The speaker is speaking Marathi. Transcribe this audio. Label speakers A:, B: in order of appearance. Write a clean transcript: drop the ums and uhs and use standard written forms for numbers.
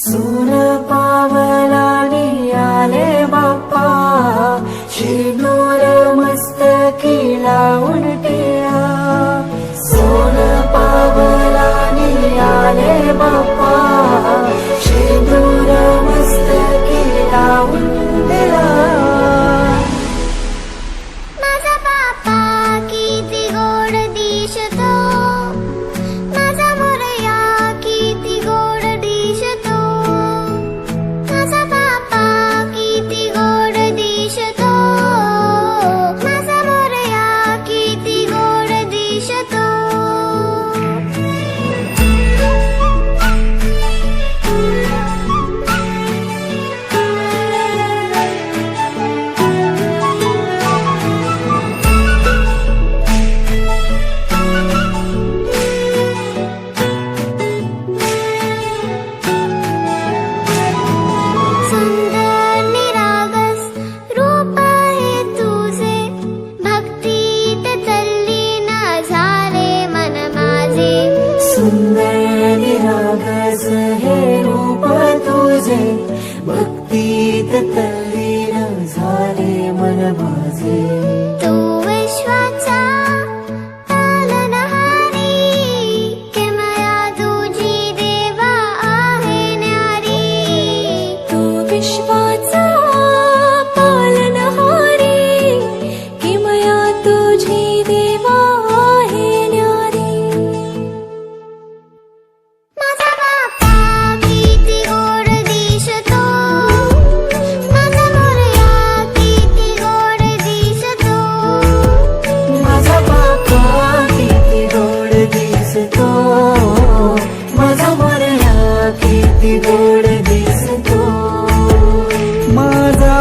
A: सोन पावलानी आले बाप्पा, शेंदूर मस्तकी लावून टिळा. सोन पावलानी आले बाप्पा, शेंदूर मस्तकी लावून टिळा.
B: माझा बाप्पा किती गोड दिसतो, माझा मोरया किती गोड दिसतो. माझा बाप्पा किती गोड दिसतो, माझा मोरया किती गोड दिसतो. सुंदर निरागस रूप आहे तुझे, भक्तीत तल्लीन झाले मन माझे.
A: सुंदर निरागस हे रूप तुझे, भक्तीत तल्लीन झाले मन माझे.
B: तू विश्वाचा पालनहारी, किमया तुझी देवा आहे न्यारी.
C: तू विश्वाचा पालनहारी, किमया तुझी देवा आहे न्यारी.
B: माझा बाप्पा किती गोड दिसतो, माझा मोरया किती गोड दिसतो.
A: माझा बाप्पा किती गोड दिसतो, माझा मोरया किती गोड दिसतो. माझा